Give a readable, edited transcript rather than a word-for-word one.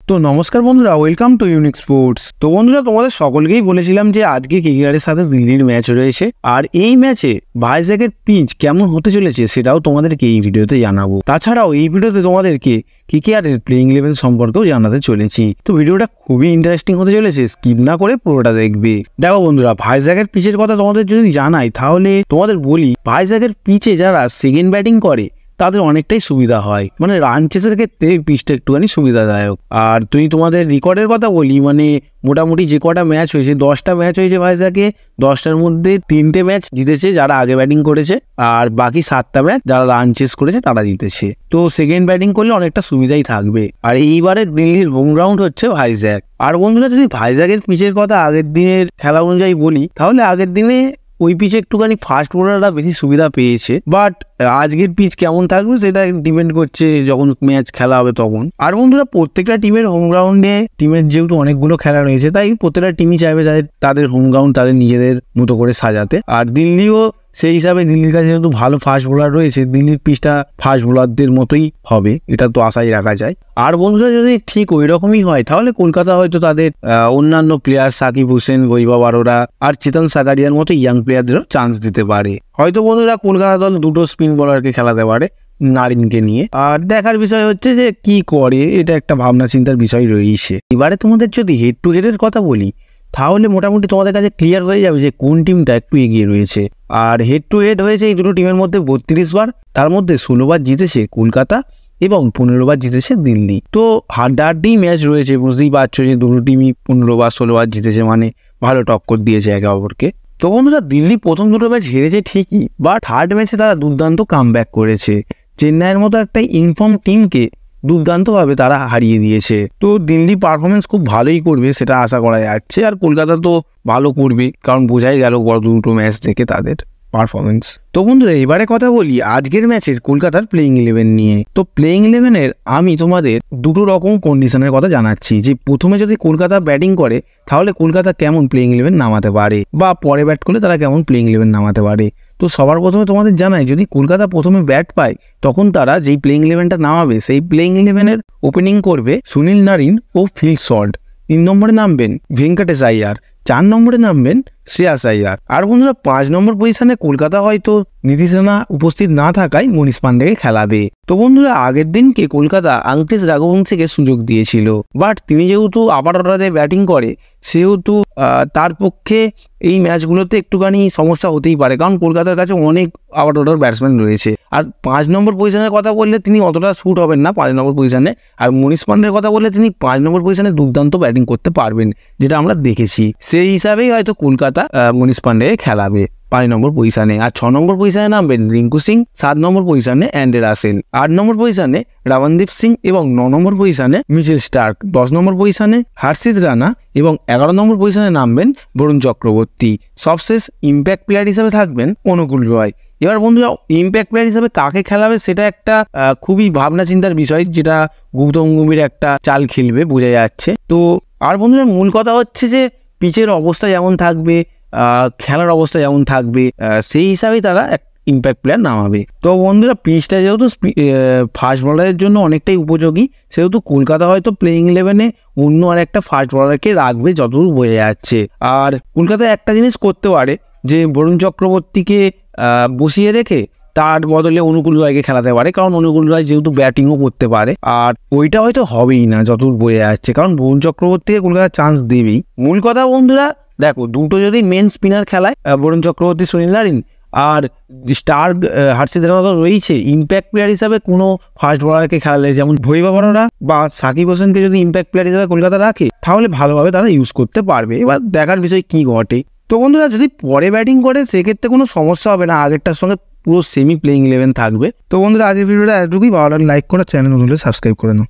তো নমস্কার বন্ধুরা, ওয়েলকাম টু ইউনিক স্পোর্টস। তো বন্ধুরা, তোমাদের সকলকেই বলেছিলাম যে আজকে কেকেআরের সাথে দিল্লির ম্যাচ রয়েছে, আর এই ম্যাচে ভাইজ্যাকের পিচ কেমন হতে চলেছে সেটাও তোমাদেরকে এই ভিডিওতে জানাবো। তাছাড়াও এই ভিডিওতে তোমাদেরকে কেকেআরের প্লেইং 11 সম্পর্কেও জানাতে চলেছি। তো ভিডিওটা খুবই ইন্টারেস্টিং হতে চলেছে, স্কিপ না করে পুরোটা দেখবে। দেখো বন্ধুরা, ভাইজ্যাকের পিচের কথা তোমাদের যদি জানাই তাহলে তোমাদের বলি, ভাইজ্যাকের পিচে যারা সেকেন্ড ব্যাটিং করে তাদের অনেকটাই সুবিধা হয়, মানে রান চেসের ক্ষেত্রে পিচটা একটুখানি সুবিধাদায়ক। আর তোমাদের রেকর্ডের কথা বলি, মানে মোটামুটি যে কটা ম্যাচ হয়েছে, 10টা ম্যাচ হয়েছে ভাইজ্যাকে, 10টার মধ্যে 3টে ম্যাচ জিতেছে যারা আগে ব্যাটিং করেছে, আর বাকি 7টা ম্যাচ যারা রান চেস করেছে তারা জিতেছে। তো সেকেন্ড ব্যাটিং করলে অনেকটা সুবিধাই থাকবে। আর এইবারে দিল্লির হোম গ্রাউন্ড হচ্ছে ভাইজ্যাক। আর বন্ধুরা, যদি ভাইজ্যাকের পিচের কথা আগের দিনের খেলা অনুযায়ী বলি, তাহলে আগের দিনে ওই পিচে একটুখানি ফাস্ট বোলাররা বেশি সুবিধা পেয়েছে, বাট আজকের পিচ কেমন থাকবে সেটা ডিপেন্ড করছে যখন ম্যাচ খেলা হবে তখন। আর বন্ধুরা, প্রত্যেকটা টিমের হোম গ্রাউন্ডে টিমের যেহেতু অনেকগুলো খেলা রয়েছে, তাই প্রত্যেকটা টিমই চাইবে তাদের হোম গ্রাউন্ড তাদের নিজেদের মতো করে সাজাতে। আর দিল্লিও সেই হিসাবে, দিল্লির কাছে যেহেতু ভালো ফাস্ট বোলার রয়েছে, দিল্লির পিচটা ফাস্ট বোলারদের মতোই হবে, এটা তো আশাই রাখা যায়। আর বন্ধুরা, যদি ঠিক ওই রকমই হয় তাহলে কলকাতা হয়তো তাদের অন্যান্য প্লেয়ার সাকিব হোসেন, বৈভব আরোরা আর চেতন সাগারিয়ার মতো ইয়াং প্লেয়ারদেরও চান্স দিতে পারে। হয়তো বন্ধুরা কলকাতা দল দুটো স্পিন বোলারকে খেলাতে পারে নারিনকে নিয়ে। আর দেখার বিষয় হচ্ছে যে কি করে, এটা একটা ভাবনা চিন্তার বিষয় রয়েছে। এবারে তোমাদের যদি হেড টু হেডের কথা বলি, তাহলে মোটামুটি তোমাদের কাছে ক্লিয়ার হয়ে যাবে যে কোন টিমটা একটু এগিয়ে রয়েছে। আর হেড টু হেড হয়েছে এই দুটো টিমের মধ্যে 32 বার, তার মধ্যে 16 বার জিতেছে কলকাতা এবং 15 বার জিতেছে দিল্লি। তো হাড্ডাহাড্ডি ম্যাচ রয়েছে, বুঝতেই পারছো যে দুটো টিমই 15 বার 16 বার জিতেছে, মানে ভালো টক্কর দিয়েছে একে অপরকে। তো বন্ধুরা, দিল্লি প্রথম দুটো ম্যাচ হেরেছে ঠিকই, বাট থার্ড ম্যাচে তারা দুর্দান্ত কামব্যাক করেছে। চেন্নাইয়ের মতো একটা ইনফর্ম টিমকে দুর্দান্তভাবে তারা হারিয়ে দিয়েছে। তো দিল্লি পারফরমেন্স খুব ভালোই করবে সেটা আশা করা যাচ্ছে, আর কলকাতা তো ভালো করবে, কারণ বোঝাই গেল বড় দুটো ম্যাচ থেকে তাদের পারফরমেন্স। তো বন্ধুরা, এবারে কথা বলি আজকের ম্যাচের কলকাতার প্লেইং 11 নিয়ে। তো প্লেইং 11-এর আমি তোমাদের দুটো রকম কন্ডিশনের কথা জানাচ্ছি, যে প্রথমে যদি কলকাতা ব্যাটিং করে তাহলে কলকাতা কেমন প্লেইং 11 নামাতে পারে, বা পরে ব্যাট করলে তারা কেমন প্লেইং 11 নামাতে পারে। তো সবার প্রথমে তোমাদের জানাই, যদি কলকাতা প্রথমে ব্যাট পায় তখন তারা যেই প্লেইং 11টা নামাবে, সেই প্লেইং 11-এর ওপেনিং করবে সুনীল নারিন ও ফিল সল্ট। 3 নম্বরে নামবেন ভেঙ্কটেশ আইয়ার, 4 নম্বরে নামবেন শ্রেয়াস আইয়ার। আর বন্ধুরা, 5 নম্বর পজিশনে কলকাতা হয়তো নীতিশ রানা উপস্থিত না থাকায় মনীষ পান্ডেকে খেলাবে। তো বন্ধুরা, আগের দিনকে কলকাতা আঙ্কিশ রাঘবংশীকে সুযোগ দিয়েছিল, বাট তিনি যেহেতু আপার অর্ডারে ব্যাটিং করে, সেহেতু তার পক্ষে এই ম্যাচগুলোতে একটুখানি সমস্যা হতেই পারে, কারণ কলকাতার কাছে অনেক আপার অর্ডার ব্যাটসম্যান রয়েছে। আর 5 নম্বর পজিশনের কথা বললে তিনি অতটা শ্যুট হবেন না 5 নম্বর পজিশনে। আর মনীষ পান্ডের কথা বললে তিনি 5 নম্বর পজিশনে দুর্দান্ত ব্যাটিং করতে পারবেন, যেটা আমরা দেখেছি। সেই হিসাবেই হয়তো কলকাতা মনীষ পান্ডেকে খেলাবে 5 নম্বর পজিশনে। আর 6 নম্বর পজিশনে নামবেন রিঙ্কু সিং, 7 নম্বর পজিশনে অ্যান্ডে রাসেল, 8 নম্বর পজিশনে রমনদীপ সিং এবং 9 নম্বর পজিশনে মিচেল স্টার্ক, 10 নম্বর পজিশনে হর্ষিত রানা এবং 11 নম্বর পজিশনে নামবেন বরুণ চক্রবর্তী। সবশেষ ইম্প্যাক্ট প্লেয়ার হিসেবে থাকবেন অনুকূল রয়। এবার বন্ধুরা, ইম্প্যাক্ট প্লেয়ার হিসেবে কাকে খেলাবে সেটা একটা খুবই ভাবনা চিন্তার বিষয়, যেটা গৌতম গম্ভীর একটা চাল খেলবে বোঝা যাচ্ছে। তো আর বন্ধুরা, মূল কথা হচ্ছে যে পিচের অবস্থা যেমন থাকবে, খেলার অবস্থা যেমন থাকবে, সেই হিসাবেই তারা ইম্প্যাক্ট প্লেয়ার নামাবে। তো বন্ধুরা, পিচটা যেহেতু ফাস্ট বলারের জন্য অনেকটাই উপযোগী, সেহেতু কলকাতা হয়তো প্লেইং 11-এ অন্য আর একটা ফাস্ট বলারকে রাখবে যতদূর বোঝা যাচ্ছে। আর কলকাতা একটা জিনিস করতে পারে, যে বরুণ চক্রবর্তীকে বসিয়ে রেখে তার বদলে অনুকূল রয়কে খেলাতে পারে, কারণ অনুকূল রয় যেহেতু ব্যাটিংও করতে পারে। আর ওইটা হয়তো হবেই না যতদূর বোঝা যাচ্ছে, কারণ বরুণ চক্রবর্তীকে কলকাতা চান্স দেবেই। মূল কথা বন্ধুরা, দেখো দুটো যদি মেন স্পিনার খেলায়, বরুণ চক্রবর্তী, সুনীল নারিন, আর স্টার হর্ষিত রানা তো রয়েছে, ইম্প্যাক্ট প্লেয়ার হিসাবে কোনো ফাস্ট বোলারকে খেলালে, যেমন বৈভব আরোরা বা সাকিব হোসেনকে যদি ইম্প্যাক্ট প্লেয়ার হিসাবে কলকাতা রাখে, তাহলে ভালোভাবে তারা ইউজ করতে পারবে। এবার দেখার বিষয় কি ঘটে। তো বন্ধুরা, যদি পরে ব্যাটিং করে সেক্ষেত্রে কোনো সমস্যা হবে না, আগেরটার সঙ্গে পুরো সেমি প্লেইং 11 থাকবে। তো বন্ধুরা, আজকের ভিডিওটা এতটুকুই। ভালো লাগলে লাইক করে, চ্যানেল নতুন হলে সাবস্ক্রাইব করে নাও।